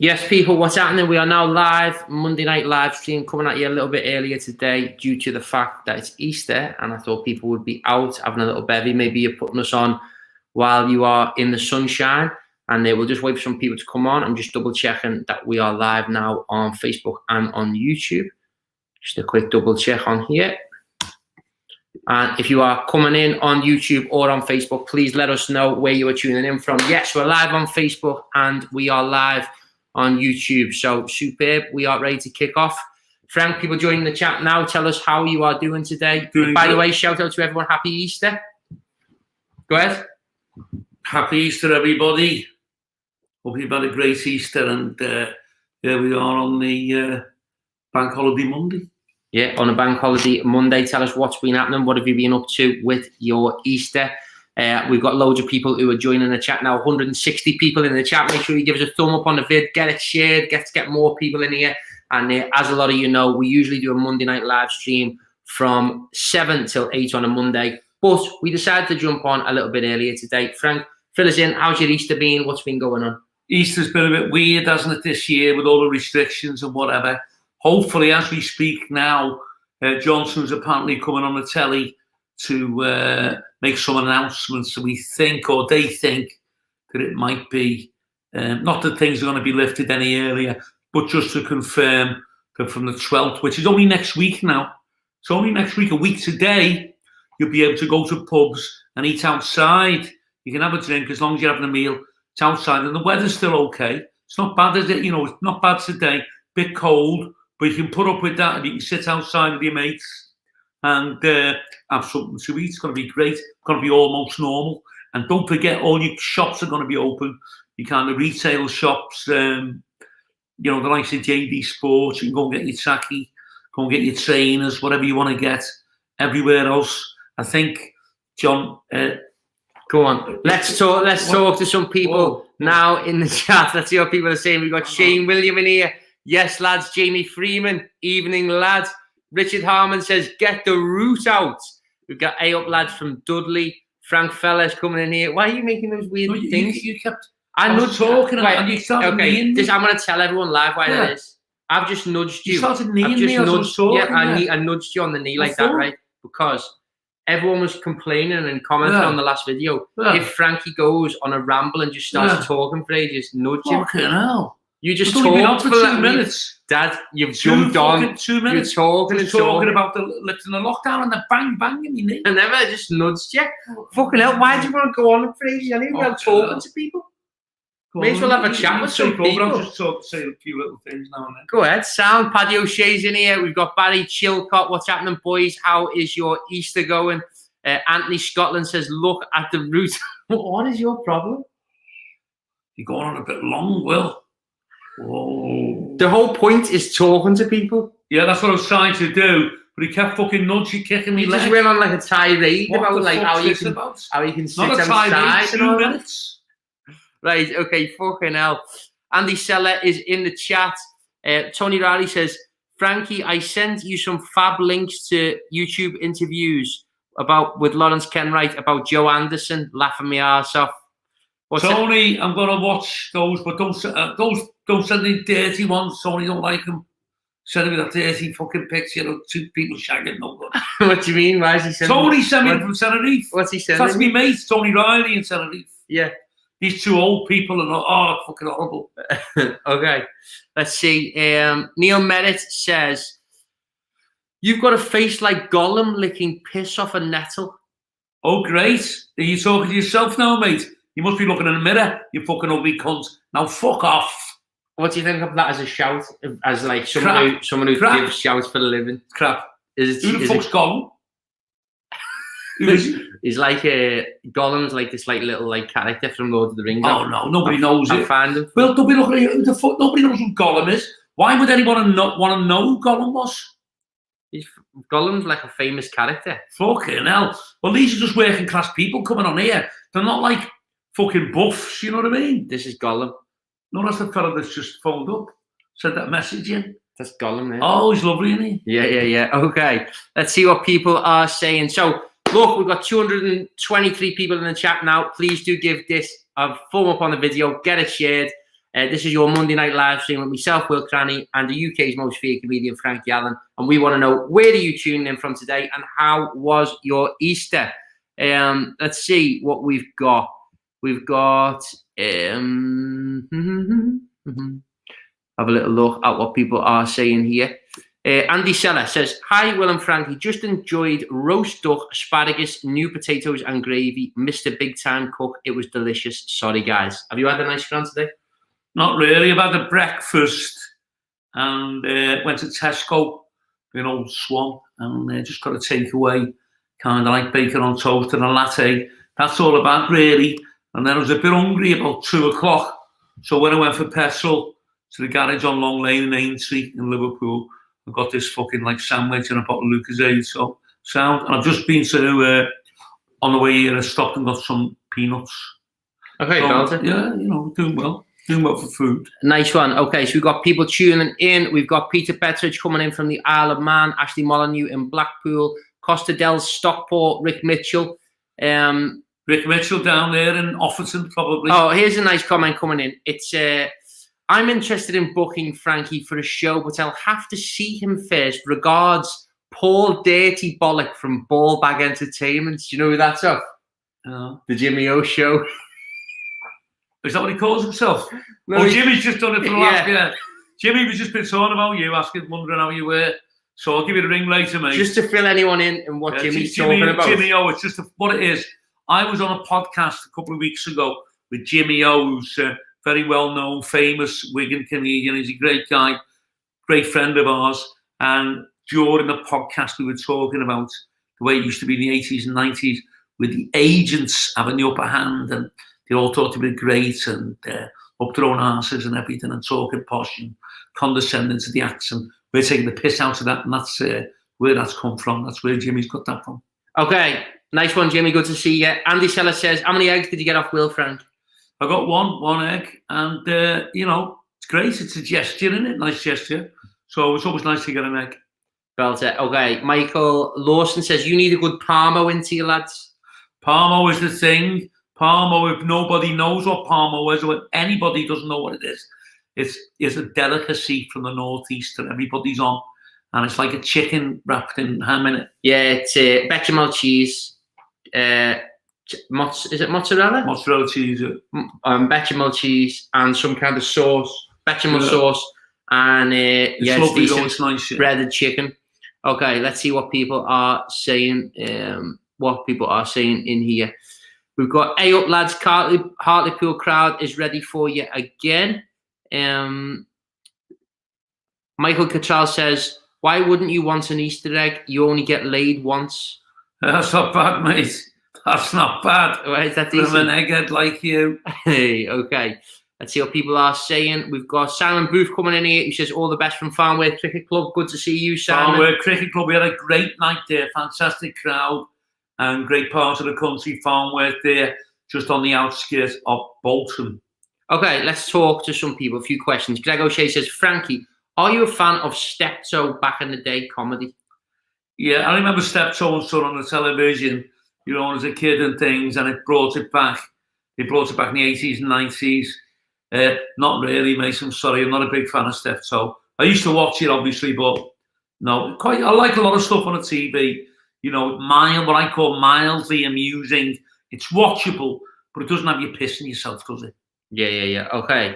Yes, people, what's happening? We are now live, Monday night live stream, coming at you a little bit earlier today due to the fact that it's Easter, and I thought people would be out having a little bevy. Maybe you're putting us on while you are in the sunshine, and we'll just wait for some people to come on. I'm just double checking that we are live now on Facebook and on YouTube. Just a quick double check on here. And if you are coming in on YouTube or on Facebook, please let us know where you are tuning in from. Yes, we're live on Facebook and we are live on YouTube. So superb. We are ready to kick off. Frank, people joining the chat now, tell us how you are doing today. By the way, shout out to everyone. Happy Easter. Go ahead. Happy Easter, everybody. Hope you've had a great Easter. And here we are on the Bank Holiday Monday. Yeah, on a Bank Holiday Monday. Tell us what's been happening. What have you been up to with your Easter? We've got loads of people who are joining the chat now. 160 people in the chat. Make sure you give us a thumb up on the vid. Get it shared. Get more people in here. And as a lot of you know, we usually do a Monday night live stream from 7 till 8 on a Monday. But we decided to jump on a little bit earlier today. Frank, fill us in. How's your Easter been? What's been going on? Easter's been a bit weird, hasn't it, this year with all the restrictions and whatever. Hopefully, as we speak now, Johnson's apparently coming on the telly to make some announcements. So we think, or they think, that it might be, not that things are going to be lifted any earlier, but just to confirm that from the 12th, which is only next week now, it's only next week, a week today, you'll be able to go to pubs and eat outside. You can have a drink as long as you're having a meal. It's outside and the weather's still okay. It's not bad, is it? You know, it's not bad today, bit cold, but you can put up with that and you can sit outside with your mates and have something to eat. It's going to be great. It's going to be almost normal. And don't forget, all your shops are going to be open. You kind of retail shops, you know, the likes of JD Sports. You can go and get your tacky, go and get your trainers, whatever you want to get. Everywhere else, I think, John. Go on. Let's talk to some people now in the chat. Let's see what people are saying. We've got Shane William in here. Yes, lads. Jamie Freeman. Evening, lads. Richard Harmon says, get the root out. We've got A-Up lads from Dudley. Frank Feller's coming in here. Why are you making those weird things? You kept... I'm not talking about... And you started kneeing me. I'm going to tell everyone live why that is. I've just nudged you. You started kneeing me as I was talking. Yeah, I nudged you on the knee like that, right? Because everyone was complaining and commenting on the last video. Yeah. If Frankie goes on a ramble and just starts talking for ages, nudge him. Fucking hell. You just talked for 2 minutes. Dad, you've jumped on. 2 minutes. You're talking about the lifting the lockdown and the bang in your knee. And then I just nudged you. Fucking hell, why do you want to go on for ages? I didn't even talking to people. May as well have a chat with some people. I'll just say a few little things now and then. Go ahead. Sound. Paddy O'Shea's in here. We've got Barry Chilcott. What's happening, boys? How is your Easter going? Anthony Scotland says, look at the route. What is your problem? You're going on a bit long, Will. Whoa. The whole point is talking to people. Yeah, that's what I was trying to do. But he kept fucking nudging, kicking me. You just went on like a tirade about like how you can sit outside. 2 minutes. Right, okay, fucking hell. Andy Seller is in the chat. Tony Riley says, Frankie, I sent you some fab links to YouTube interviews with Lawrence Kenwright about Joe Anderson laughing me arse off. Tony, I'm gonna watch those, but don't send me dirty ones. Tony, don't like them. Send me that dirty fucking picture of two people shagging. No good. What do you mean? Why is he sending? Tony sent me from Tenerife. What's he sending? That's me mate, Tony Riley in Tenerife. Yeah. These two old people are fucking horrible. Okay, let's see. Neil Merritt says, you've got a face like Gollum licking piss off a nettle. Oh, great. Are you talking to yourself now, mate? You must be looking in the mirror, you fucking ugly cunt. Now fuck off. What do you think of that as a shout? As like someone who gives shouts for a living? Crap. Who the fuck's Gollum? Who is he? He's like Gollum's like this like little like character from Lord of the Rings. Oh no, nobody knows it. Find him. Well, don't be looking at who the fuck. Nobody knows who Gollum is. Why would anyone not want to know who Gollum was? Gollum's like a famous character. Fucking hell. Well, these are just working class people coming on here. They're not like fucking buffs, you know what I mean? This is Gollum. No, that's the fella that's just phoned up, sent that message in. That's Gollum, yeah. Oh, he's lovely, isn't he? Yeah. Okay, let's see what people are saying. So, look, we've got 223 people in the chat now. Please do give this a thumb up on the video, get it shared. This is your Monday night live stream with myself, Will Cranny, and the UK's most feared comedian, Frankie Allen. And we want to know, where are you tuning in from today, and how was your Easter? Let's see what we've got. We've got... have a little look at what people are saying here. Andy Seller says, hi, Will and Frankie. Just enjoyed roast duck, asparagus, new potatoes and gravy. Mr. Big Time Cook. It was delicious. Sorry, guys. Have you had a nice scran today? Not really. I've had a breakfast and went to Tesco, Swan, and just got a takeaway, kind of like bacon on toast and a latte. That's all about, really. And then I was a bit hungry about 2 o'clock. So when I went for petrol to the garage on Long Lane in Aintree in Liverpool, I got this fucking sandwich and a bottle of Lucozade. So sound. And I've just been to, on the way here, I stopped and got some peanuts. Okay, so, yeah, doing well. Doing well for food. Nice one. Okay, so we've got people tuning in. We've got Peter Petridge coming in from the Isle of Man, Ashley Molyneux in Blackpool, Costa del Stockport, Rick Mitchell. Rick Mitchell down there in Offerton, probably. Oh, here's a nice comment coming in. It's, I'm interested in booking Frankie for a show, but I'll have to see him first. Regards, Paul Dirty Bollock from Ballbag Entertainment. Do you know who that's of? The Jimmy O Show. Is that what he calls himself? No, Jimmy's just done it for the last year. Jimmy was just been talking about you, wondering how you were. So I'll give you the ring later, mate. Just to fill anyone in and what Jimmy's talking about. Jimmy O, it's just what it is. I was on a podcast a couple of weeks ago with Jimmy O, who's a very well-known, famous Wigan comedian. He's a great guy, great friend of ours. And during the podcast, we were talking about the way it used to be in the 80s and 90s with the agents having the upper hand, and they all thought they were great and up their own asses and everything, and talking posh and condescending to the accent. We're taking the piss out of that, and that's where that's come from. That's where Jimmy's got that from. Okay, nice one, Jimmy. Good to see you. Andy Seller says, how many eggs did you get off Will, Frank? I got one egg, and it's great. It's a gesture, isn't it? Nice gesture. So it's always nice to get an egg. Belter. Okay, Michael Lawson says, you need a good Parmo into you, lads. Parmo is the thing. Parmo, if nobody knows what Parmo is, or if anybody doesn't know what it is, it's a delicacy from the northeast that everybody's on, and it's like a chicken wrapped in ham in it. Yeah, it's bechamel cheese. Is it mozzarella? Mozzarella cheese. Bechamel cheese and some kind of sauce, bechamel sauce, and it's lovely, decent, it's nice, breaded chicken. Okay, let's see what people are saying. What people are saying in here. We've got A up, lads. Hartlepool crowd is ready for you again. Michael Cattrall says, why wouldn't you want an Easter egg? You only get laid once. That's not bad, mate. That's not bad. Well, is that from an egghead like you? Hey, okay. Let's see what people are saying. We've got Simon Booth coming in here. He says, all the best from Farnworth Cricket Club. Good to see you, Simon. Farnworth Cricket Club. We had a great night there. Fantastic crowd. And great part of the country, Farnworth there, just on the outskirts of Bolton. Okay, let's talk to some people. A few questions. Greg O'Shea says, Frankie, are you a fan of Steptoe back in the day comedy? Yeah, I remember Steptoe and Son on the television, as a kid and things, and it brought it back. They brought it back in the 80s and 90s. Not really, mate. I'm sorry, I'm not a big fan of Steptoe. I used to watch it, obviously, but no, I like a lot of stuff on the TV. What I call mildly amusing. It's watchable, but it doesn't have you pissing yourself, does it? Yeah. Okay.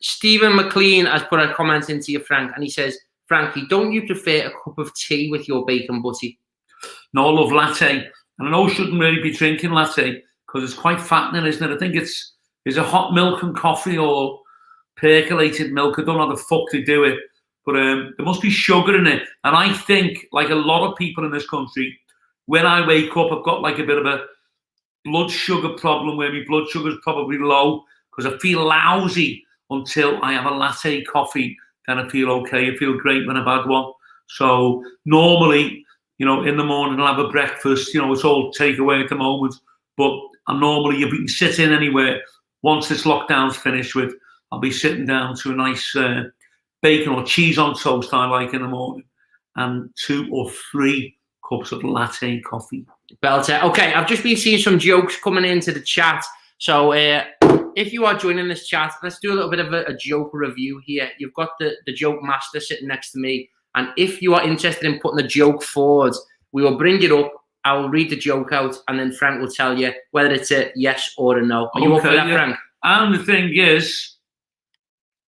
Stephen McLean has put a comment into you, Frank, and he says, Frankie, don't you prefer a cup of tea with your bacon butty? No, I love latte. And I know I shouldn't really be drinking latte because it's quite fattening, isn't it? I think it's a hot milk and coffee or percolated milk. I don't know how the fuck they do it. But there must be sugar in it. And I think, like a lot of people in this country, when I wake up, I've got like a bit of a blood sugar problem where my blood sugar is probably low because I feel lousy until I have a latte coffee. Then I feel okay. I feel great when I've had one. So normally, in the morning I'll have a breakfast. It's all takeaway at the moment. But I'm normally, you can sit in anywhere. Once this lockdown's finished with, I'll be sitting down to a nice... bacon or cheese on toast I like in the morning, and 2 or 3 cups of latte coffee. Belter. Okay, I've just been seeing some jokes coming into the chat. So if you are joining this chat, let's do a little bit of a joke review here. You've got the joke master sitting next to me. And if you are interested in putting the joke forward, we will bring it up. I will read the joke out, and then Frank will tell you whether it's a yes or a no. Are you up for that, Frank? And the thing is,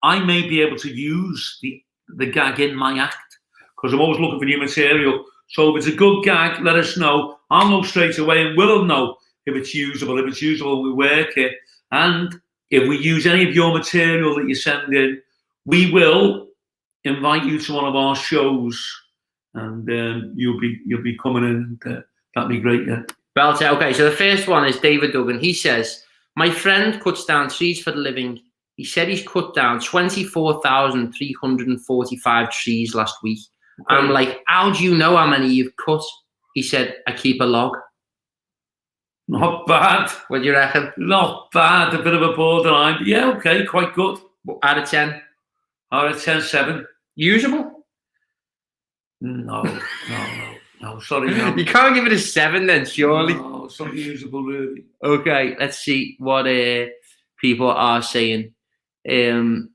I may be able to use the gag in my act, because I'm always looking for new material. So if it's a good gag, let us know. I'll know straight away, and we'll know if it's usable. If it's usable, we work it. And if we use any of your material that you send in, we will invite you to one of our shows, and you'll be coming in. That'd be great, yeah. Well, okay, so the first one is David Duggan. He says, my friend cuts down trees for the living. He said he's cut down 24,345 trees last week. Okay. I'm like, how do you know how many you've cut? He said, I keep a log. Not bad. What do you reckon? Not bad. A bit of a borderline. But yeah, okay, quite good. Out of 10? Out of 10, 7. Usable? No. Sorry, no. You can't give it a 7 then, surely. No, it's not usable, really. Okay, let's see what people are saying. Tony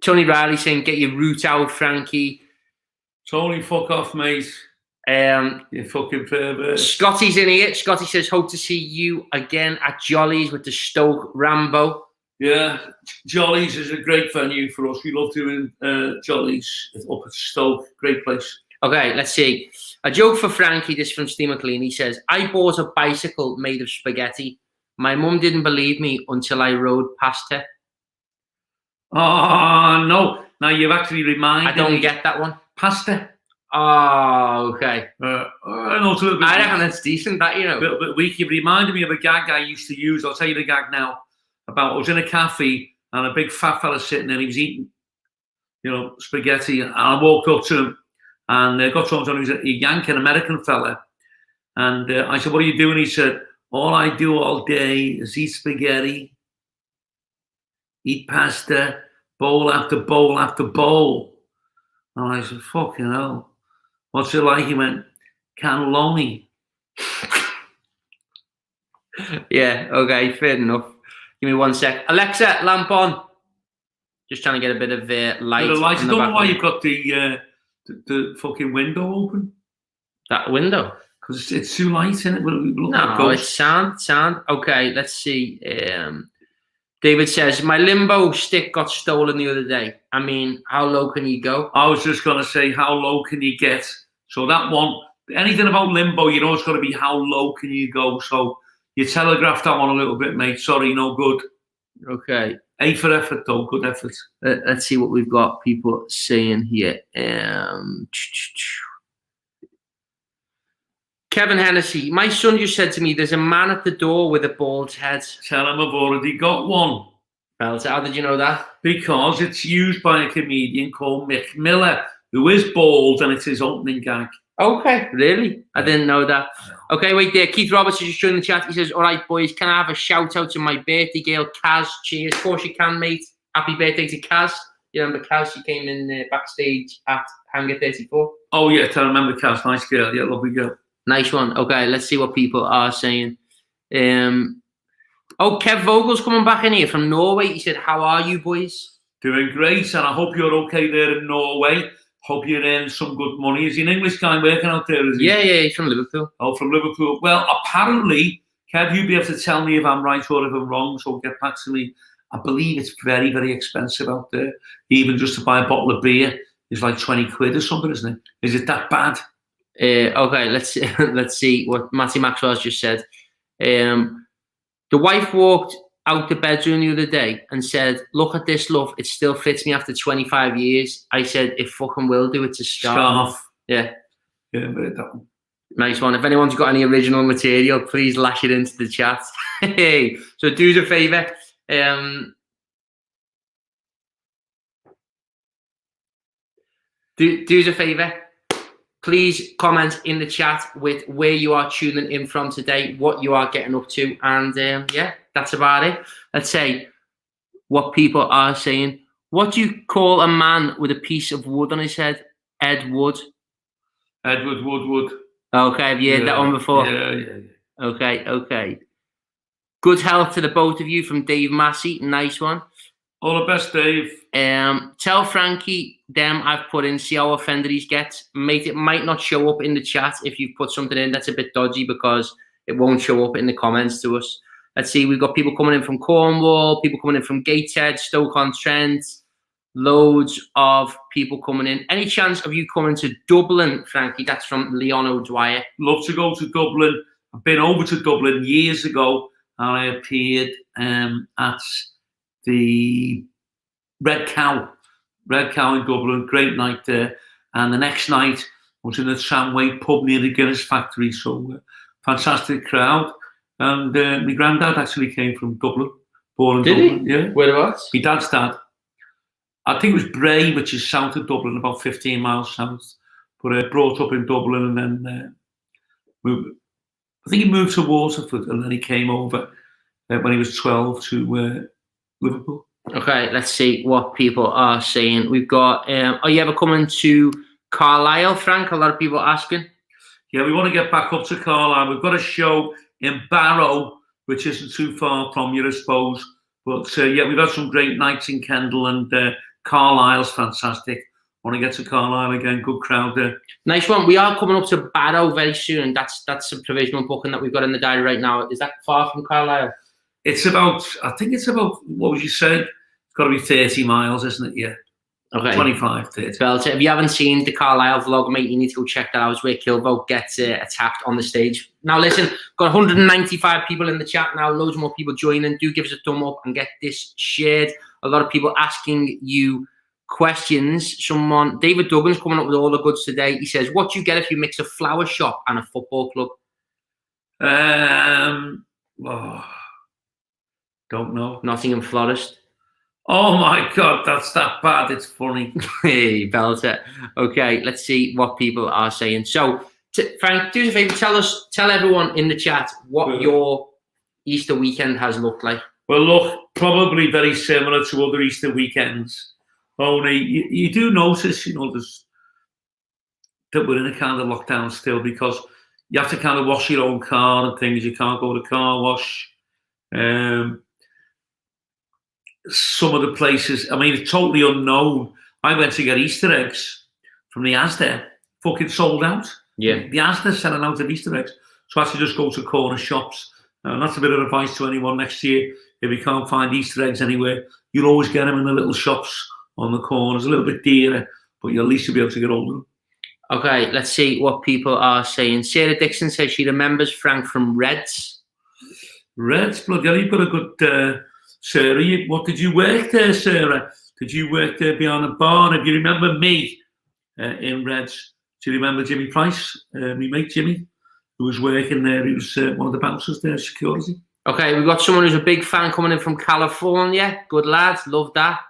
Riley saying, get your root out, Frankie. Tony, fuck off, mate. You fucking pervert. Scotty's in here. Scotty says, hope to see you again at Jolly's with the Stoke Rambo. Yeah, Jolly's is a great venue for us. We love doing Jolly's up at Stoke. Great place. Okay, let's see. A joke for Frankie, this from Steve McLean. He says, I bought a bicycle made of spaghetti. My mum didn't believe me until I rode past her. Oh, no. Now you've actually reminded me. I don't get that one. Past her. Oh, okay. I reckon that's decent, that, you know. A little bit weak. You've reminded me of a gag I used to use. I'll tell you the gag now. I was in a cafe and a big fat fella sitting there. He was eating, spaghetti. And I walked up to him and got to him. He was a Yankee, American fella. And I said, what are you doing? He said, all I do all day is eat spaghetti, eat pasta, bowl after bowl after bowl. And I said, fucking hell. What's it like? He went, cannelloni. Yeah, okay, fair enough. Give me 1 sec. Alexa, lamp on. Just trying to get a bit of light. I don't know why you've got the fucking window open. That window? Because it's too light, isn't it? No, it's sound. Okay, let's see. David says, my limbo stick got stolen the other day. I mean, how low can you go? I was just going to say, how low can you get? So that one, anything about limbo, it's got to be how low can you go? So you telegraphed that one a little bit, mate. Sorry, no good. Okay. A for effort, though. Good effort. Let's see what we've got people saying here. Kevin Hennessy, my son just said to me, there's a man at the door with a bald head. Tell him I've already got one. Well, how did you know that? Because it's used by a comedian called Mick Miller, who is bald, and it's his opening gag. Okay, really? I didn't know that. Okay, wait there. Keith Roberts is just joining the chat. He says, all right, boys, can I have a shout out to my birthday girl, Kaz? Cheers. Of course you can, mate. Happy birthday to Kaz. You remember Kaz? She came in backstage at Hangar 34. Oh, yeah, I remember Kaz. Nice girl. Yeah, lovely girl. Nice one. Okay, let's see what people are saying. Kev Vogel's coming back in here from Norway. He said, how are you, boys? Doing great, and I hope you're okay there in Norway. Hope you're earning some good money. Is he an English guy working out there? Is he? Yeah, he's from Liverpool. Oh, from Liverpool. Well, apparently, Kev, you'll be able to tell me if I'm right or if I'm wrong, so get back to me. I believe it's very, very expensive out there. Even just to buy a bottle of beer is like 20 quid or something, isn't it? Is it that bad? Okay, let's see what Matty Maxwell's just said. The wife walked out the bedroom the other day and said, look at this, love, it still fits me after 25 years. I said, it fucking will do. It's a scarf. Yeah. Yeah, that one. Nice one. If anyone's got any original material, please lash it into the chat. Hey, so do us a favour. Do us a favour. Please comment in the chat with where you are tuning in from today, what you are getting up to, and yeah, that's about it. Let's say what people are saying. What do you call a man with a piece of wood on his head? Ed Wood. Edward Woodward. Okay, have you heard that one before? Yeah. Okay. Good health to the both of you from Dave Massey. Nice one. All the best, Dave. Tell Frankie them I've put in, see how offended he gets. Mate, it might not show up in the chat if you put something in that's a bit dodgy because it won't show up in the comments to us. Let's see, we've got people coming in from Cornwall, people coming in from Gateshead, Stoke-on-Trent, loads of people coming in. Any chance of you coming to Dublin, Frankie? That's from Leon O'Dwyer. Love to go to Dublin. I've been over to Dublin years ago and I appeared at the Red Cow in Dublin. Great night there. And the next night I was in the Tramway pub near the Guinness factory. So fantastic crowd. And my granddad actually came from Dublin. Born in Dublin. Did he? Yeah. Whereabouts? My dad's dad. I think it was Bray, which is south of Dublin, about 15 miles south. But brought up in Dublin and then I think he moved to Waterford and then he came over when he was 12 to Liverpool. Okay, let's see what people are saying. We've got, are you ever coming to Carlisle, Frank? A lot of people asking. Yeah, we want to get back up to Carlisle. We've got a show in Barrow, which isn't too far from you, I suppose. But yeah, we've had some great nights in Kendal and Carlisle's fantastic. Want to get to Carlisle again, good crowd there. Nice one. We are coming up to Barrow very soon, and that's a provisional booking that we've got in the diary right now. Is that far from Carlisle? It's about, I think it's about, what would you say? It's got to be 30 miles, isn't it? Yeah. Okay. 25, 30. Well, if you haven't seen the Carlisle vlog, mate, you need to go check that out. It's where Kilvo gets attacked on the stage. Now, listen, got 195 people in the chat now. Loads more people joining. Do give us a thumb up and get this shared. A lot of people asking you questions. David Duggan's coming up with all the goods today. He says, what do you get if you mix a flower shop and a football club? Don't know. Nottingham Forest. Oh my God, that's that bad. It's funny. Hey, Belter. Okay, let's see what people are saying. So, Frank, do us a favour. Tell everyone in the chat what your Easter weekend has looked like. Well, look, probably very similar to other Easter weekends. Only you do notice, that we're in a kind of lockdown still because you have to kind of wash your own car and things. You can't go to car wash. Some of the places, I mean, it's totally unknown. I went to get Easter eggs from the Asda, fucking sold out. Yeah. The Asda's selling out of Easter eggs. So I had to just go to corner shops. And that's a bit of advice to anyone next year. If you can't find Easter eggs anywhere, you'll always get them in the little shops on the corners, a little bit dearer, but at least you'll be able to get hold of them. Okay, let's see what people are saying. Sarah Dixon says she remembers Frank from Reds. Reds, bloody hell, you've got a good... Sarah, what did you work there, Sarah? Did you work there behind a bar? If you remember me in Reds, do you remember Jimmy Price, my mate Jimmy, who was working there? He was one of the bouncers there, security. Okay, we've got someone who's a big fan coming in from California. Good lads, love that.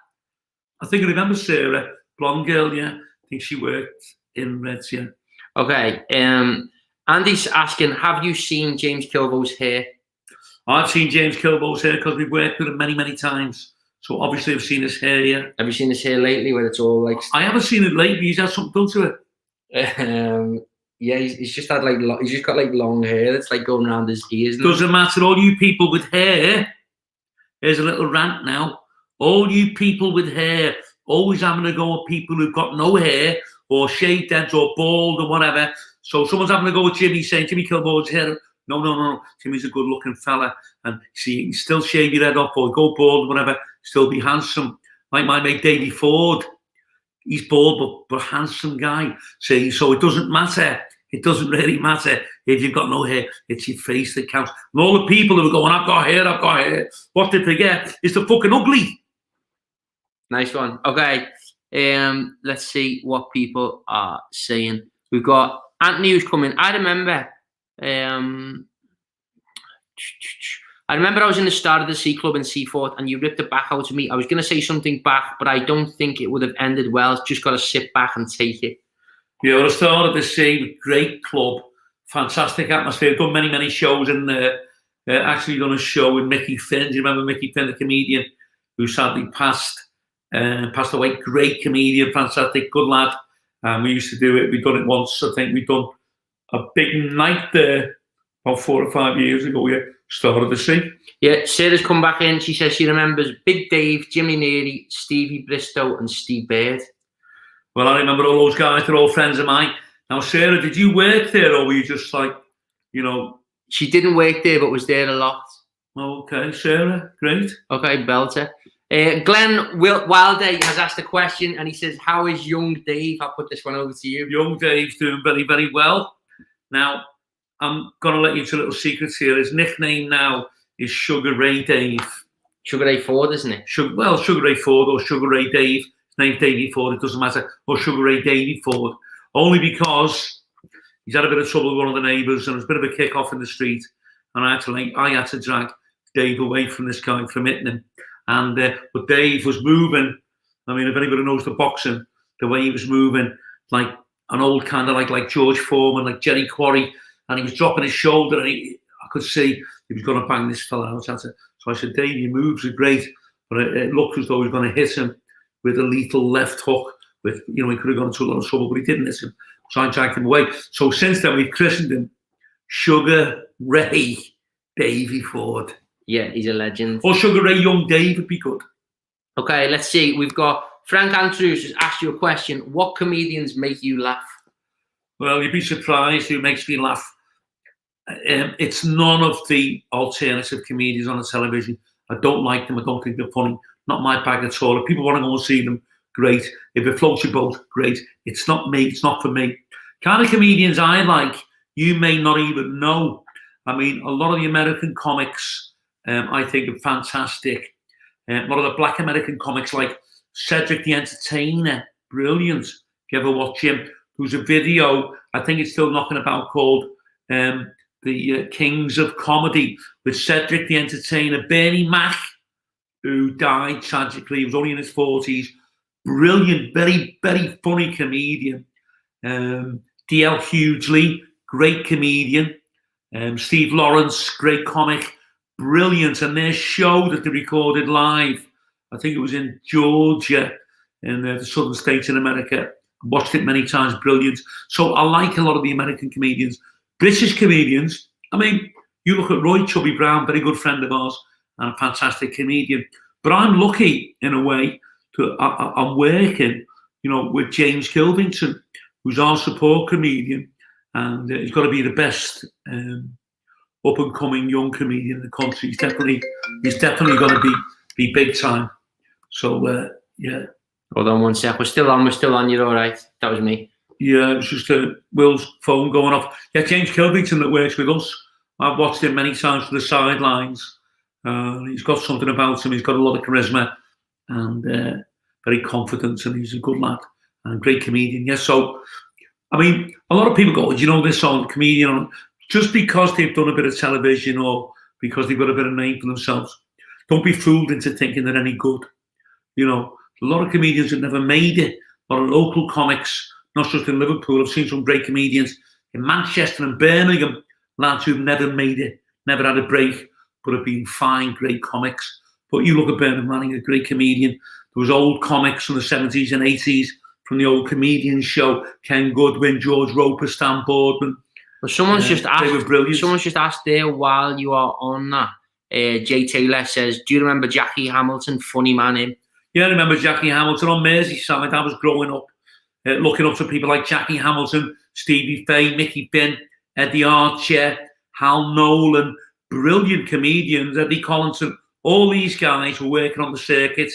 I think I remember Sarah, blonde girl, yeah. I think she worked in Reds, yeah. Okay, Andy's asking, have you seen James Kilvo's hair? I've seen James Kilvo's hair because we've worked with him many, many times. So obviously I've seen his hair, yeah. Have you seen his hair lately where it's all like... I haven't seen it lately. He's had something done to it. Yeah, he's just had he's just got like long hair that's like going around his ears. Doesn't matter. All you people with hair, here's a little rant now. All you people with hair always having to go at people who've got no hair or shaved heads or bald or whatever. So someone's having to go with Jimmy saying, Jimmy Kilvo's hair... No. Jimmy's a good-looking fella, and see, you can still shave your head off or go bald, whatever, still be handsome. Like my mate Davey Ford, he's bald but handsome guy. See, so it doesn't matter. It doesn't really matter if you've got no hair. It's your face that counts. And all the people who are going, I've got hair. What they forget is the fucking ugly. Nice one. Okay, let's see what people are saying. We've got Anthony who's coming. I remember I was in the start of the C Club in Seaford and you ripped it back out to me. I was going to say something back, but I don't think it would have ended well. Just got to sit back and take it. Yeah, well, I started the C, great club, fantastic atmosphere. Done many, many shows in there. Actually done a show with Mickey Finn. Do you remember Mickey Finn, the comedian who sadly passed away? Great comedian, fantastic, good lad. We used to do it. We'd done it once. I think we'd done a big night there, about 4 or 5 years ago, we started to see. Yeah, Sarah's come back in. She says she remembers Big Dave, Jimmy Neary, Stevie Bristow, and Steve Baird. Well, I remember all those guys. They're all friends of mine. Now, Sarah, did you work there, or were you just like, you know? She didn't work there, but was there a lot. Okay, Sarah, great. Okay, belter. Glenn Wilder has asked a question, and he says, "How is young Dave?" I'll put this one over to you. Young Dave's doing very, very well. Now, I'm going to let you into little secrets here. His nickname now is Sugar Ray Dave. Sugar Ray Ford, isn't it? Sugar Ray Ford or Sugar Ray Dave. His name's Davey Ford, it doesn't matter. Or Sugar Ray Davey Ford. Only because he's had a bit of trouble with one of the neighbours and there's a bit of a kick-off in the street. And I had to drag Dave away from this guy from hitting him. And but Dave was moving. I mean, if anybody knows the boxing, the way he was moving, like an old kind of like George Foreman, like Jerry Quarry, and he was dropping his shoulder, and I could see he was going to bang this fella out. So I said, Dave, your moves are great, but it looked as though he was going to hit him with a lethal left hook. With, you know, he could have gone into a lot of trouble, but he didn't hit him. So I dragged him away. So since then, we've christened him Sugar Ray Davey Ford. Yeah, he's a legend. Or Sugar Ray Young Dave would be good. Okay, let's see. We've got Frank Andrews has asked you a question. What comedians make you laugh? Well, you'd be surprised who makes me laugh. It's none of the alternative comedians on the television. I don't like them. I don't think they're funny. Not my bag at all. If people want to go and see them, great. If it floats your boat, great. It's not me. It's not for me. Kind of comedians I like, you may not even know. I mean, a lot of the American comics, I think are fantastic. A lot of the black American comics like Cedric the Entertainer, brilliant. If you ever watch him, there's a video, I think it's still knocking about, called The Kings of Comedy with Cedric the Entertainer, Bernie Mac, who died tragically. He was only in his 40s. Brilliant, very, very funny comedian. D.L. Hughley, great comedian. Steve Lawrence, great comic. Brilliant. And their show that they recorded live, I think it was in Georgia, in the southern states in America. I watched it many times. Brilliant. So I like a lot of the American comedians. British comedians, I mean, you look at Roy Chubby Brown, very good friend of ours, and a fantastic comedian. But I'm lucky, in a way, I'm working, you know, with James Kilvington, who's our support comedian, and he's got to be the best up-and-coming young comedian in the country. He's definitely going to be big time. So yeah. Hold on one sec. We're still on. You're all right. That was me. Yeah, it was just Will's phone going off. Yeah, James Kilvington that works with us. I've watched him many times from the sidelines. He's got something about him. He's got a lot of charisma and very confident, and he's a good lad and a great comedian. Yeah, so, I mean, a lot of people go, do you know this old comedian? Just because they've done a bit of television or because they've got a bit of name for themselves, don't be fooled into thinking they're any good. You know, a lot of comedians have never made it. A lot of local comics, not just in Liverpool. I've seen some great comedians in Manchester and Birmingham, lads who've never made it, never had a break, but have been fine, great comics. But you look at Bernard Manning, a great comedian. There was old comics from the 70s and 80s from the old comedian show, Ken Goodwin, George Roper, Stan Boardman. Well, someone's just asked. They were brilliant. Someone's just asked there while you are on that. Jay Taylor says, "Do you remember Jackie Hamilton? Funny man, him." Yeah, I remember Jackie Hamilton on Merseyside. I was growing up, looking up to people like Jackie Hamilton, Stevie Fay, Mickey Finn, Eddie Archer, Hal Nolan, brilliant comedians, Eddie Collinson. All these guys were working on the circuit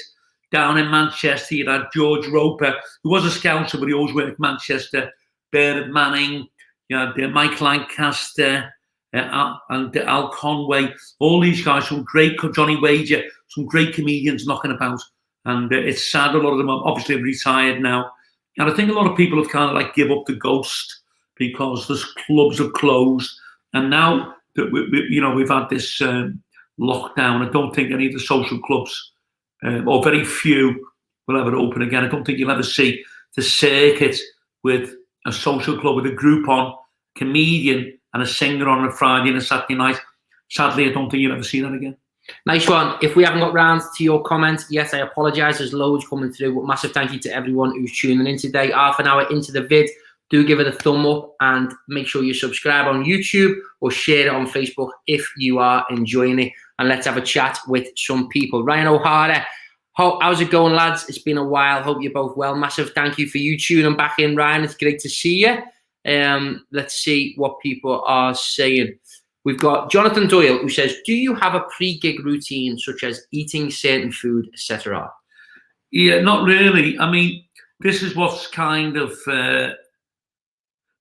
down in Manchester. You had George Roper, who was a scouser, but he always worked Manchester. Bernard Manning, you had Mike Lancaster, and Al Conway. All these guys, some great, Johnny Wager, some great comedians knocking about. And it's sad, a lot of them are obviously retired now. And I think a lot of people have kind of like give up the ghost because the clubs have closed. And now that we've had this lockdown, I don't think any of the social clubs, or very few, will ever open again. I don't think you'll ever see the circuit with a social club with a group on, comedian and a singer on a Friday and a Saturday night. Sadly, I don't think you'll ever see that again. Nice one. If we haven't got round to your comments, yes, I apologise. There's loads coming through, but massive thank you to everyone who's tuning in today. Half an hour into the vid, do give it a thumb up and make sure you subscribe on YouTube or share it on Facebook if you are enjoying it. And let's have a chat with some people. Ryan O'Hara, how's it going, lads? It's been a while. Hope you're both well. Massive thank you for you tuning back in, Ryan. It's great to see you. Let's see what people are saying. We've got Jonathan Doyle, who says, do you have a pre-gig routine, such as eating certain food, etc.? Yeah, not really. I mean, this is what's kind of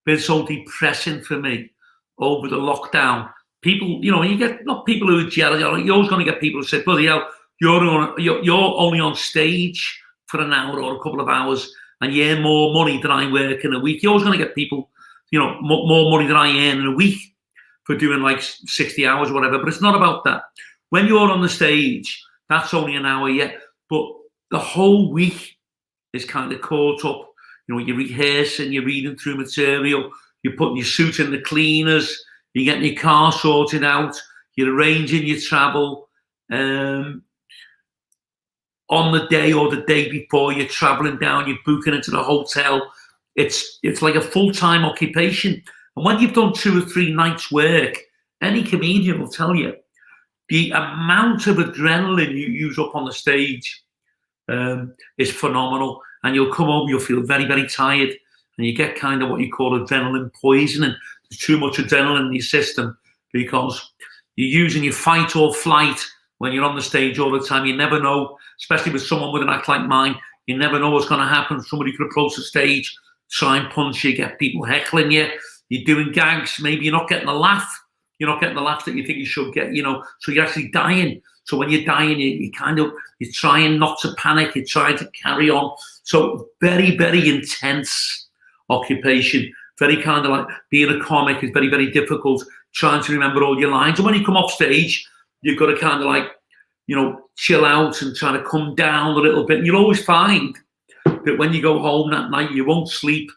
been so depressing for me over the lockdown. People, you know, you get not people who are jealous. You're always going to get people who say, bloody hell, you're only on stage for an hour or a couple of hours and you earn more money than I work in a week. You're always going to get people, you know, more money than I earn in a week for doing like 60 hours or whatever. But it's not about that. When you're on the stage, that's only an hour yet. But the whole week is kind of caught up. You know, you're rehearsing, you're reading through material, you're putting your suit in the cleaners, you're getting your car sorted out, you're arranging your travel. On the day or the day before, you're traveling down, you're booking into the hotel. It's like a full-time occupation. And when you've done 2 or 3 nights' work, any comedian will tell you the amount of adrenaline you use up on the stage is phenomenal. And you'll come home, you'll feel very, very tired, and you get kind of what you call adrenaline poisoning. There's too much adrenaline in your system because you're using your fight or flight when you're on the stage all the time. You never know, especially with someone with an act like mine, you never know what's going to happen. Somebody could approach the stage, try and punch you, get people heckling you. You're doing gags, maybe you're not getting a laugh. You're not getting the laughs that you think you should get, you know, so you're actually dying. So when you're dying, you're trying not to panic, you're trying to carry on. So very, very intense occupation. Very kind of like being a comic is very, very difficult, trying to remember all your lines. And when you come off stage, you've got to kind of like, you know, chill out and try to come down a little bit. And you'll always find that when you go home that night, you won't sleep.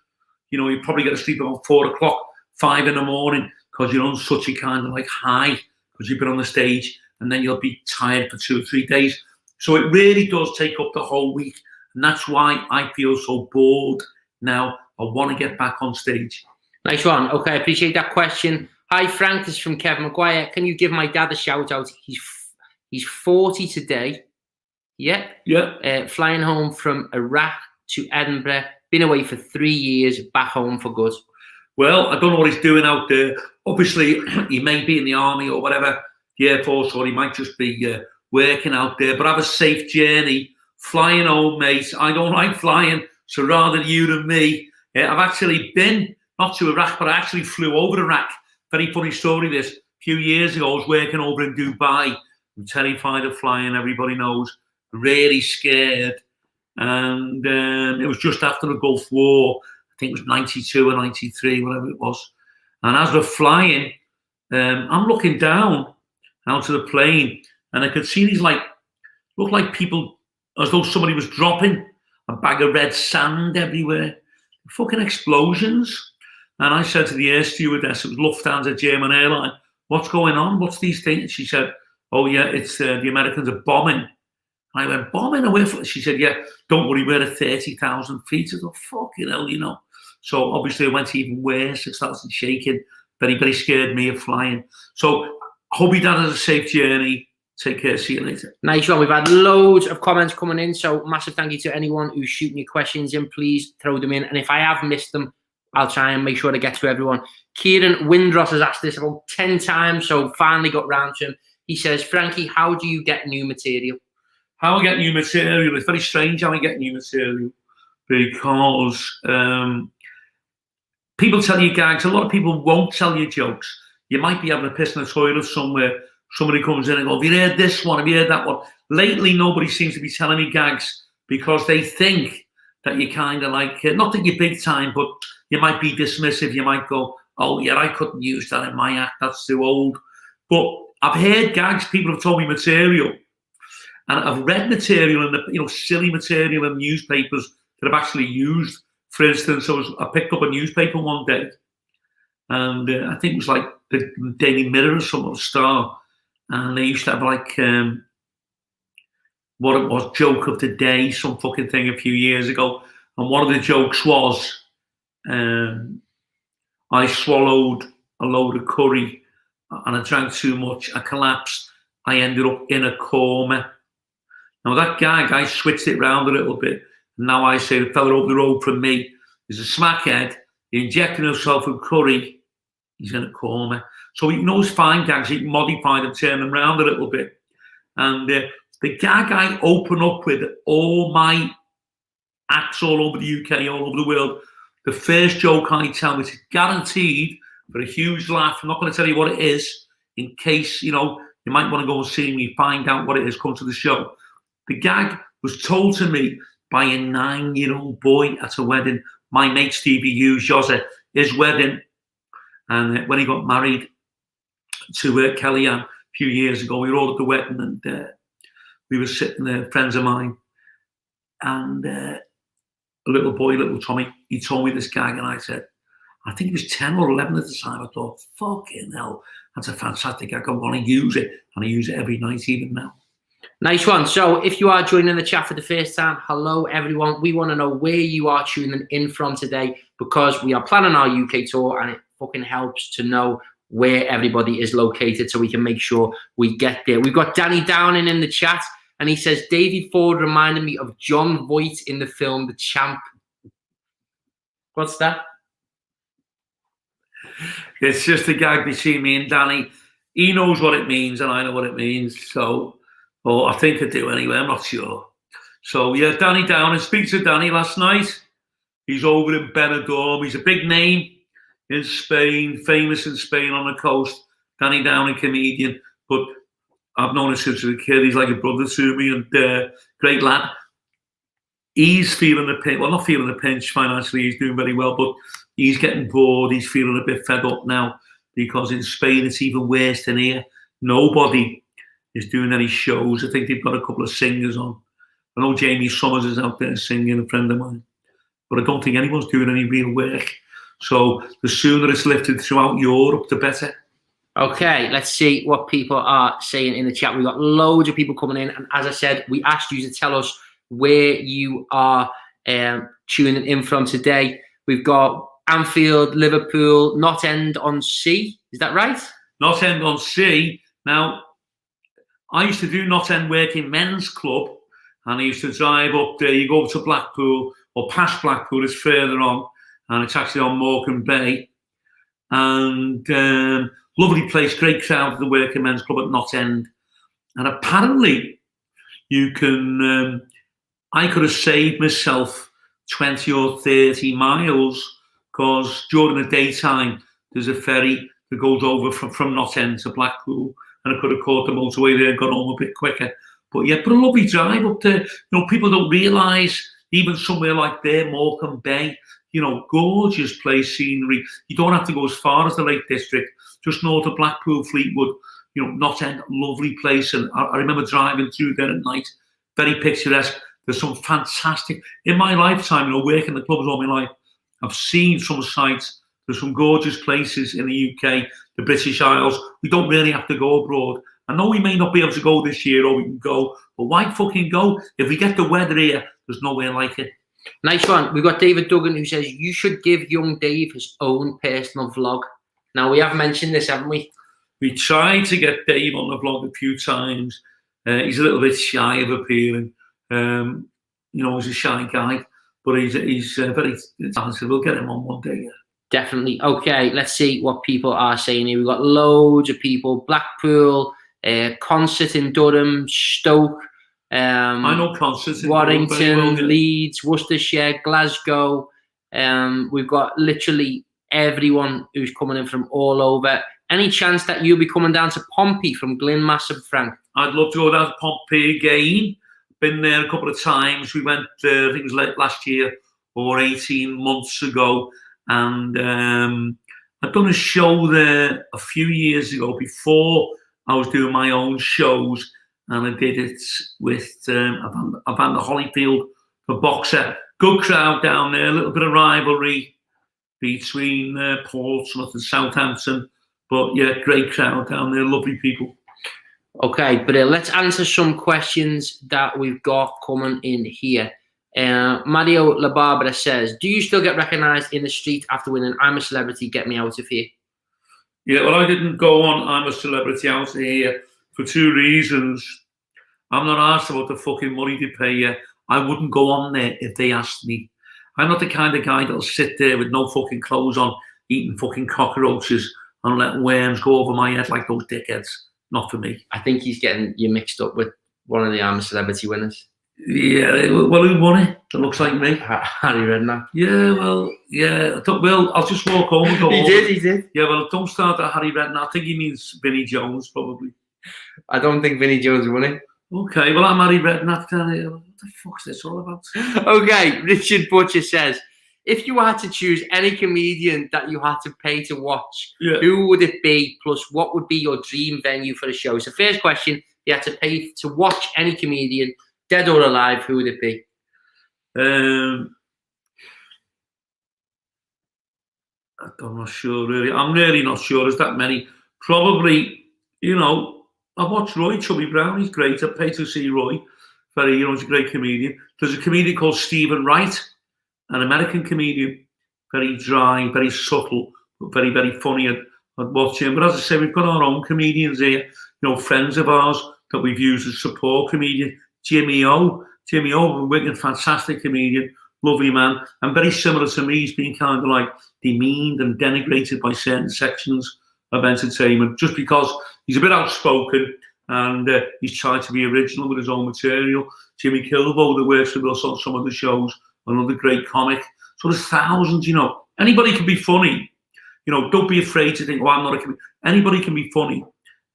You know, you probably get to sleep about 4 o'clock, 5 in the morning, because you're on such a kind of like high, because you've been on the stage, and then you'll be tired for 2 or 3 days. So it really does take up the whole week. And that's why I feel so bored now. I want to get back on stage. Nice one. Okay, I appreciate that question. Hi, Frank. This is from Kevin McGuire. Can you give my dad a shout out? He's 40 today. Yeah. Yeah. Flying home from Iraq to Edinburgh. Been away for 3 years. Back home for good. Well, I don't know what he's doing out there. Obviously, he may be in the army or whatever, the Air Force, or he might just be working out there. But have a safe journey. Flying home, mate. I don't like flying, so rather you than me. I've actually been, not to Iraq, but I actually flew over Iraq. Very funny story this. A few years ago, I was working over in Dubai. I'm terrified of flying, everybody knows. Really scared. And it was just after the Gulf War. I think it was 92 or 93, whatever it was. And as we're flying, I'm looking down out of the plane, and I could see these look like people, as though somebody was dropping a bag of red sand everywhere. Fucking explosions. And I said to the air stewardess, it was Lufthansa, German airline, what's going on? What's these things? She said, oh yeah, it's the Americans are bombing. I went, bombing away from it? She said, yeah, don't worry, we're at 30,000 feet. I thought, fucking hell, you know. So obviously it went even worse. It started shaking. Very, very scared me of flying. So hope your dad has a safe journey. Take care. See you later. Nice one. We've had loads of comments coming in. So massive thank you to anyone who's shooting your questions in. Please throw them in. And if I have missed them, I'll try and make sure to get to everyone. Kieran Windross has asked this about 10 times. So finally got round to him. He says, Frankie, how do you get new material? How I get new material? It's very strange how I get new material, because people tell you gags. A lot of people won't tell you jokes. You might be having a piss in the toilet somewhere. Somebody comes in and goes, have you heard this one? Have you heard that one? Lately, nobody seems to be telling me gags because they think that you're kind of like, not that you're big time, but you might be dismissive. You might go, oh, yeah, I couldn't use that in my act. That's too old. But I've heard gags. People have told me material. And I've read material in the, silly material in newspapers that I've actually used. For instance, I picked up a newspaper one day, and I think it was like the Daily Mirror or some Star, and they used to have like what it was, joke of the day, some fucking thing a few years ago, and one of the jokes was I swallowed a load of curry and I drank too much. I collapsed. I ended up in a coma. Now that gag, I switched it round a little bit. And now I say the fella up the road from me is a smackhead. He injected himself with curry. He's in a coma. So he knows fine gags. He can modify them, turn them round a little bit. And the gag I open up with all my acts all over the UK, all over the world, the first joke I tell is guaranteed for a huge laugh. I'm not going to tell you what it is in case, you might want to go and see me, find out what it is, come to the show. The gag was told to me by a 9-year-old boy at a wedding. My mate Stevie Hughes, Jose, his wedding. And when he got married to Kellyanne a few years ago, we were all at the wedding and we were sitting there, friends of mine. And a little boy, little Tommy, he told me this gag and I said, I think he was 10 or 11 at the time. I thought, fucking hell, that's a fantastic gag. I want to use it. And I use it every night, even now. Nice one. So if you are joining the chat for the first time, hello, everyone. We want to know where you are tuning in from today because we are planning our UK tour and it fucking helps to know where everybody is located so we can make sure we get there. We've got Danny Downing in the chat and he says, Davey Ford reminded me of John Voight in the film The Champ. What's that? It's just a gag between me and Danny. He knows what it means and I know what it means. So, or I think I do anyway, I'm not sure. So yeah, Danny Downing, speak to Danny last night. He's over in Benidorm. He's a big name in Spain, famous in Spain on the coast. Danny Downing, comedian, but I've known him since I was a kid. He's like a brother to me and great lad. He's feeling the pinch, well, not feeling the pinch financially, he's doing very well, but he's getting bored. He's feeling a bit fed up now because in Spain it's even worse than here. Nobody is doing any shows. I think they've got a couple of singers on. I know Jamie Summers is out there singing, a friend of mine, but I don't think anyone's doing any real work. So the sooner it's lifted throughout Europe, the better. Okay, let's see what people are saying in the chat. We've got loads of people coming in. And as I said, we asked you to tell us where you are tuning in from today. We've got Anfield, Liverpool, Knott End on Sea. Is that right? Knott End on Sea. Now, I used to do Knott End work in men's club, and I used to drive up there. You go up to Blackpool, or past Blackpool, it's further on, and it's actually on Morecambe Bay. And lovely place, great crowd at the working men's club at Knott End. And apparently, you can, I could have saved myself 20 or 30 miles because during the daytime, there's a ferry that goes over from Knott End to Blackpool. And I could have caught the motorway there and got home a bit quicker. But yeah, but a lovely drive up there. People don't realise, even somewhere like there, Morecambe Bay, gorgeous place, scenery. You don't have to go as far as the Lake District, just north of Blackpool, Fleetwood, Knott End, lovely place. And I remember driving through there at night, very picturesque. There's some fantastic, in my lifetime, working the clubs all my life, I've seen some sites. There's some gorgeous places in the UK, the British Isles. We don't really have to go abroad. I know we may not be able to go this year or we can go, but why fucking go? If we get the weather here, there's nowhere like it. Nice one. We've got David Duggan who says, you should give young Dave his own personal vlog. Now, we have mentioned this, haven't we? We tried to get Dave on the vlog a few times. He's a little bit shy of appearing. He's a shy guy, but he's very talented. We'll get him on one day. Yeah. Definitely. Okay, let's see what people are saying here. We've got loads of people. Blackpool, concert in Durham, Stoke. I know concerts in Warrington, well, Leeds, Worcestershire, Glasgow. We've got literally everyone who's coming in from all over. Any chance that you'll be coming down to Pompey from Glyn Massive, Frank? I'd love to go down to Pompey again. Been there a couple of times. We went, I think it was late last year or 18 months ago. And I'd done a show there a few years ago before I was doing my own shows. And I did it with Evander Holyfield, the boxer. Good crowd down there, a little bit of rivalry between Portsmouth and Southampton. But yeah, great crowd down there, lovely people. Okay, but let's answer some questions that we've got coming in here. Mario La Barbara says, do you still get recognized in the street after winning I'm a Celebrity, Get Me Out of Here? Yeah, well, I didn't go on I'm a Celebrity out of here for two reasons. I'm not asked about the fucking money they pay you. I wouldn't go on there if they asked me. I'm not the kind of guy that'll sit there with no fucking clothes on, eating fucking cockroaches and letting worms go over my head like those dickheads. Not for me. I think he's getting you mixed up with one of the I'm a Celebrity winners. Yeah, well, who won it? That looks like me. Harry Redknapp. Yeah, well, yeah. Well, I'll just walk home and go He did. Yeah, well, don't start at Harry Redknapp. I think he means Vinnie Jones, probably. I don't think Vinnie Jones won it. Okay, well, I'm Harry Redknapp. What the fuck's this all about? Okay, Richard Butcher says, if you had to choose any comedian that you had to pay to watch, who would it be? Plus, what would be your dream venue for the show? So, first question, you had to pay to watch any comedian, dead or alive, who would it be? I'm not sure, really. I'm really not sure. There's that many. Probably, I've watched Roy Chubby Brown. He's great. I pay to see Roy. He's a great comedian. There's a comedian called Stephen Wright, an American comedian. Very dry, very subtle, but very, very funny. I'd watch him. But as I say, we've got our own comedians here. Friends of ours that we've used as support comedian. Jimmy O, a wicked, fantastic comedian, lovely man, and very similar to me. He's been kind of like demeaned and denigrated by certain sections of entertainment just because he's a bit outspoken and he's tried to be original with his own material. Jimmy Kilbo, that works with us on some of the shows, another great comic. So there's thousands, Anybody can be funny. Don't be afraid to think, I'm not a comedian. Anybody can be funny.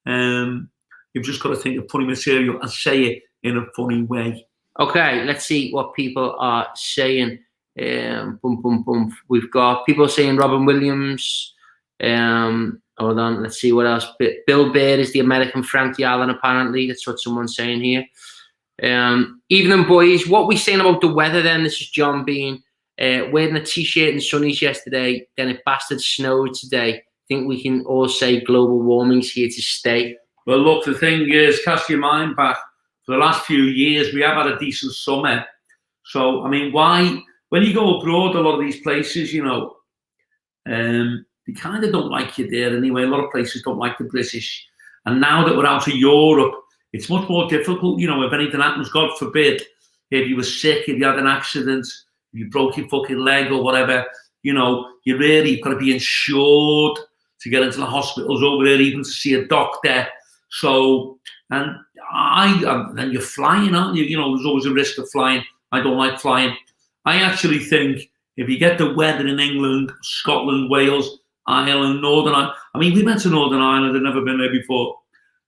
You've just got to think of funny material and say it in a funny way. Okay, let's see what people are saying. We've got people saying Robin Williams. Hold on, let's see what else. Bill Burr is the American Frankie Allen, apparently. That's what someone's saying here. Evening, boys. What we saying about the weather then? This is John Bean. Wearing a t-shirt and sunnies yesterday, then it bastard snowed today. I think we can all say global warming's here to stay. Well, look, the thing is, cast your mind back. For the last few years, we have had a decent summer. So, why? When you go abroad, a lot of these places, they kind of don't like you there anyway. A lot of places don't like the British. And now that we're out of Europe, it's much more difficult. If anything happens, God forbid, if you were sick, if you had an accident, if you broke your fucking leg or whatever, you've got to be insured to get into the hospitals over there, even to see a doctor. So, and then you're flying, aren't you? There's always a risk of flying. I don't like flying. I actually think if you get the weather in England, Scotland, Wales, Ireland, Northern Ireland, we went to Northern Ireland, I'd never been there before,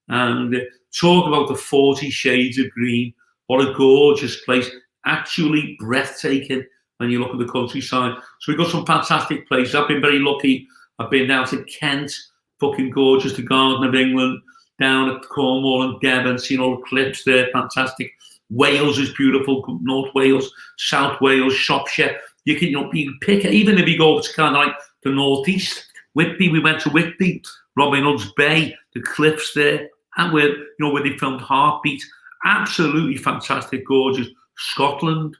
and talk about the 40 shades of green. What a gorgeous place. Actually breathtaking when you look at the countryside. So we've got some fantastic places. I've been very lucky. I've been down to Kent, fucking gorgeous, the Garden of England, down at Cornwall and Devon, seen all the cliffs there, fantastic. Wales is beautiful, North Wales, South Wales, Shropshire. You can pick, even if you go to kind of like the northeast, Whitby, we went to Whitby, Robin Hood's Bay, the cliffs there, and where they filmed Heartbeat. Absolutely fantastic, gorgeous. Scotland,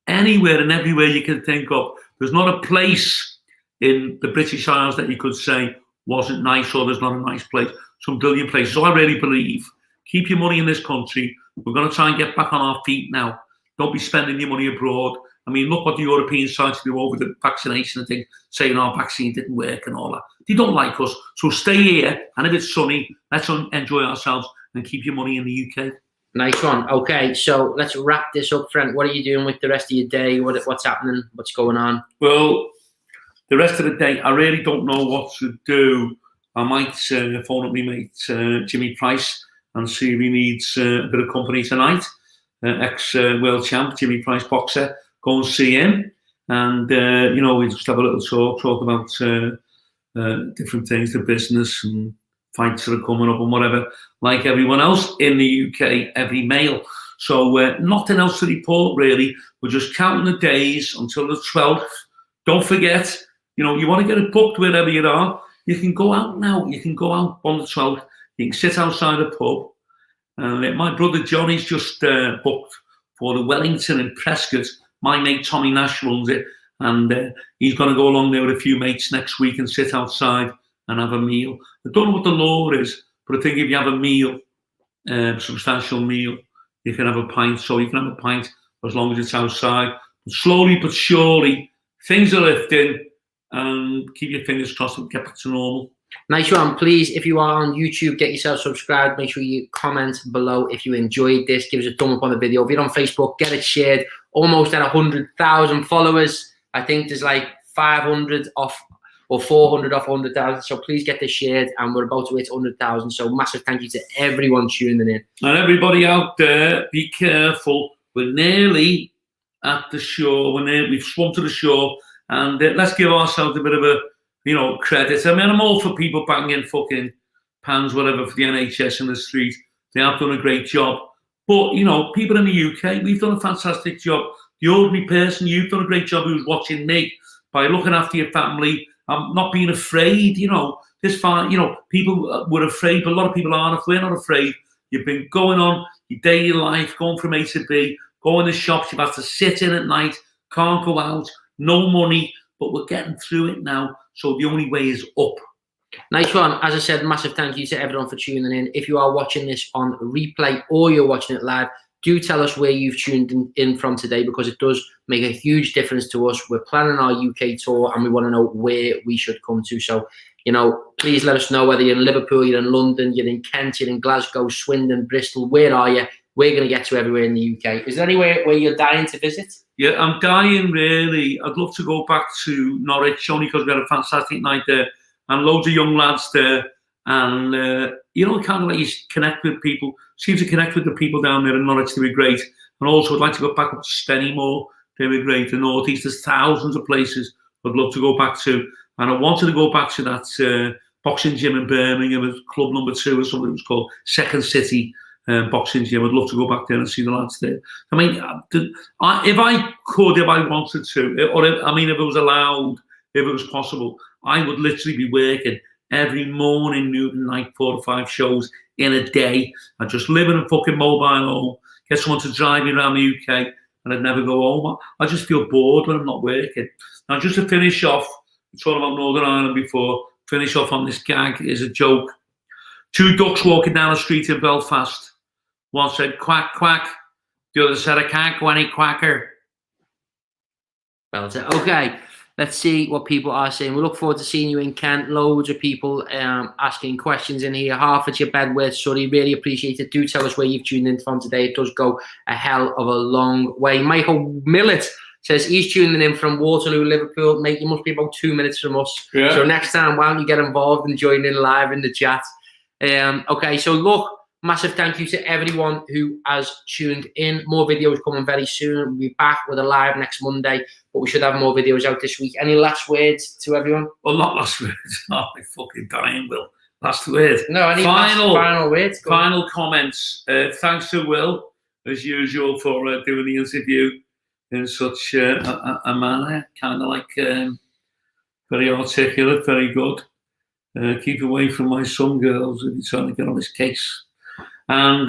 anywhere and everywhere you can think of. There's not a place in the British Isles that you could say wasn't nice or there's not a nice place. Some brilliant places. So I really believe, keep your money in this country. We're going to try and get back on our feet now. Don't be spending your money abroad. Look what the European sites do over the vaccination and thing, saying our vaccine didn't work and all that. They don't like us. So stay here, and if it's sunny, let's enjoy ourselves and keep your money in the UK. Nice one. Okay, so let's wrap this up, Frank. What are you doing with the rest of your day? What's happening? What's going on? Well, the rest of the day, I really don't know what to do. I might phone up my mate Jimmy Price and see if he needs a bit of company tonight. Ex-world champ, Jimmy Price boxer. Go and see him. And, we just have a little talk about different things, the business and fights that are coming up and whatever, like everyone else in the UK, every male. So nothing else to report, really. We're just counting the days until the 12th. Don't forget, you want to get it booked wherever you are. You can go out now. You can go out on the 12th. You can sit outside a pub. My brother Johnny's just booked for the Wellington in Prescott My mate Tommy Nash runs it, and he's going to go along there with a few mates next week and sit outside and have a meal. I don't know what the law is, but I think if you have a meal, substantial meal, you can have a pint. So you can have a pint as long as it's outside. But slowly but surely, things are lifting, and keep your fingers crossed and get back to normal. Nice one. Please, if you are on YouTube, get yourself subscribed. Make sure you comment below if you enjoyed this. Give us a thumb up on the video. If you're on Facebook, get it shared. Almost at 100,000 followers. I think there's like 500 off or 400 off 100,000. So please get this shared, and we're about to hit 100,000. So massive thank you to everyone tuning in. And everybody out there, be careful. We're nearly at the shore. We've swum to the shore, and let's give ourselves a bit of a credit. I mean, I'm all for people banging fucking pans, whatever, for the NHS in the street. They have done a great job. But, people in the UK, we've done a fantastic job. The ordinary person, you've done a great job who's watching me by looking after your family, not being afraid, this fine, people were afraid, but a lot of people aren't. We're not afraid. You've been going on your daily life, going from A to B, going to shops, you've had to sit in at night, can't go out, no money, but we're getting through it now. So the only way is up. Nice one. As I said, massive thank you to everyone for tuning in. If you are watching this on replay or you're watching it live, do tell us where you've tuned in from today, because it does make a huge difference to us. We're planning our UK tour and we want to know where we should come to. So, please let us know whether you're in Liverpool, you're in London, you're in Kent, you're in Glasgow, Swindon, Bristol. Where are you? We're going to get to everywhere in the UK. Is there anywhere where you're dying to visit? Yeah, I'm dying, really. I'd love to go back to Norwich, only because we had a fantastic night there and loads of young lads there. And, kind of like you connect with people. Seem to connect with the people down there in Norwich. They were great. And also, I'd like to go back up to Spennymoor. They were great. The North East, there's thousands of places I'd love to go back to. And I wanted to go back to that boxing gym in Birmingham, Club Number 2 or something it was called, Second City. Boxing gym. I'd love to go back there and see the lads there. I mean, if I could, if I wanted to, or if it was allowed, if it was possible, I would literally be working every morning, noon and night, 4 or 5 shows in a day. I'd just live in a fucking mobile home, get someone to drive me around the UK, and I'd never go home. I just feel bored when I'm not working. Now, just to finish off, I talked about Northern Ireland before, finish off on this gag is a joke. 2 ducks walking down the street in Belfast. One said, quack, quack. The other said, I can't go any quacker. Well, okay. Let's see what people are saying. We look forward to seeing you in Kent. Loads of people asking questions in here. Half at your bedworth, Surrey. Really appreciate it. Do tell us where you've tuned in from today. It does go a hell of a long way. Michael Millett says he's tuning in from Waterloo, Liverpool. Mate, you must be about 2 minutes from us. Yeah. So next time, why don't you get involved and join in live in the chat? Okay, so look. Massive thank you to everyone who has tuned in. More videos coming very soon. We'll be back with a live next Monday, but we should have more videos out this week. Any last words to everyone? Well, not last words. Oh, I'm fucking dying, Will. Last word. No, any final words? Final comments. Thanks to Will, as usual, for doing the interview in such a manner. Kind of like very articulate, very good. Keep away from my son, girls, if you're trying to get on his case. And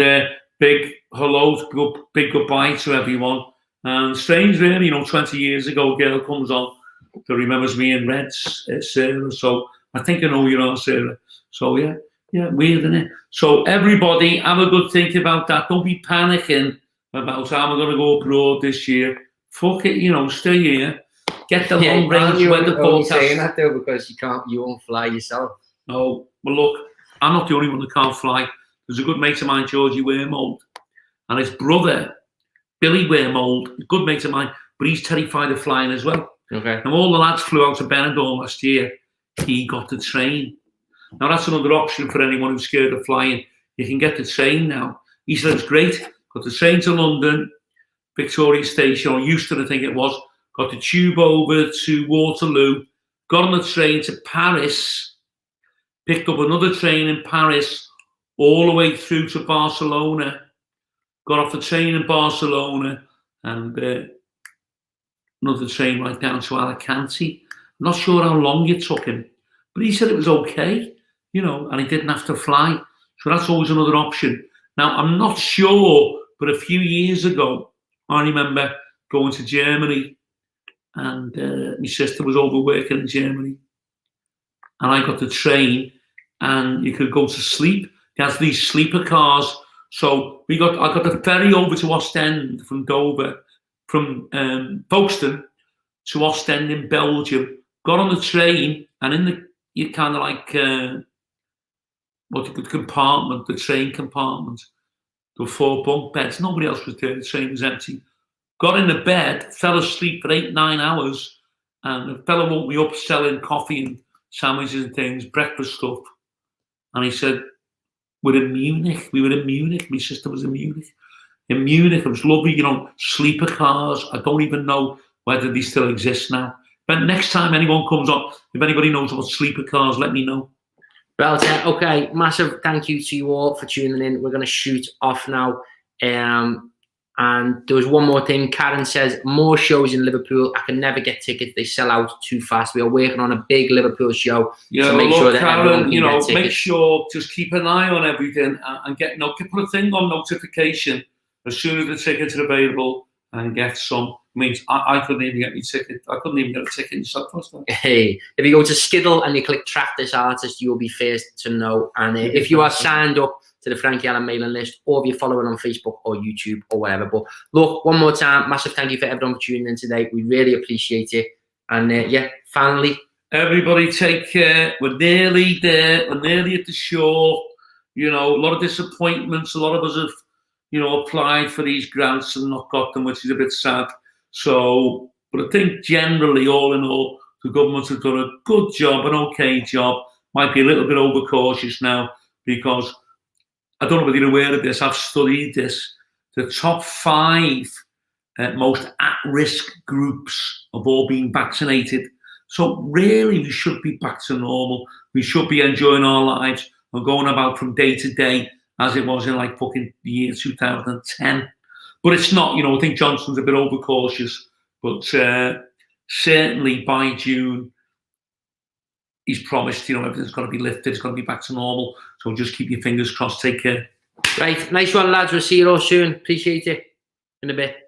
big hello, big goodbye to everyone. And strange, really, 20 years ago, a girl comes on that remembers me in Reds, Sarah. So I think I know you are, Sarah. So yeah, weird, isn't it? So everybody, have a good think about that. Don't be panicking about how I'm going to go abroad this year. Fuck it, stay here. Get the long range weather forecast. You're saying that though because you won't fly yourself. No, well look, I'm not the only one that can't fly. There's a good mate of mine, Georgie Wormold, and his brother, Billy Wormold, a good mate of mine, but he's terrified of flying as well. Okay. And all the lads flew out to Benidorm last year. He got the train. Now, that's another option for anyone who's scared of flying. You can get the train now. He said it's great. Got the train to London, Victoria Station, or Euston, I think it was. Got the tube over to Waterloo. Got on the train to Paris. Picked up another train in Paris, all the way through to Barcelona. Got off the train in Barcelona and another train right down to Alicante. I'm not sure how long it took him, but he said it was okay, and he didn't have to fly. So that's always another option. Now, I'm not sure, but a few years ago, I remember going to Germany, and my sister was overworking in Germany, and I got the train, and you could go to sleep. There's these sleeper cars. So I got the ferry over to Ostend from Dover, from Folkestone to Ostend in Belgium. Got on the train, and in you kind of like compartment, the train compartment. There were 4 bunk beds. Nobody else was there. The train was empty. Got in the bed, fell asleep for 8-9 hours, and the fella woke me up selling coffee and sandwiches and things, breakfast stuff. And he said, we're in Munich. We were in Munich. My sister was in Munich. In Munich, it was lovely, sleeper cars. I don't even know whether they still exist now. But next time anyone comes up, if anybody knows about sleeper cars, let me know. Well, okay, massive thank you to you all for tuning in. We're going to shoot off now. And there was one more thing. Karen says, more shows in Liverpool. I can never get tickets. They sell out too fast. We are working on a big Liverpool show. Yeah, so make sure that Karen, everyone can get tickets. make sure, just keep an eye on everything and put a thing on notification as soon as the tickets are available and get some. I mean, I couldn't even get my ticket. I couldn't even get a ticket in Southwest. Hey, if you go to Skiddle and you click track this artist, you'll be first to know. And if you are signed up to the Frankie Allen mailing list, or if you're following on Facebook or YouTube or whatever. But look, one more time, massive thank you for everyone for tuning in today. We really appreciate it. And yeah, finally, everybody take care. We're nearly there. We're nearly at the show. A lot of disappointments. A lot of us have, applied for these grants and not got them, which is a bit sad. So, but I think generally, all in all, the government have done a good job, an okay job. Might be a little bit overcautious now, because I don't know whether you're aware of this. I've studied this. The top 5 most at-risk groups have all been vaccinated. So really, we should be back to normal. We should be enjoying our lives and going about from day to day as it was in like fucking the year 2010. But it's not, I think Johnson's a bit overcautious. But certainly by June, he's promised, everything's got to be lifted, it's got to be back to normal. So just keep your fingers crossed. Take care. Right, nice one, lads. We'll see you all soon. Appreciate it. In a bit.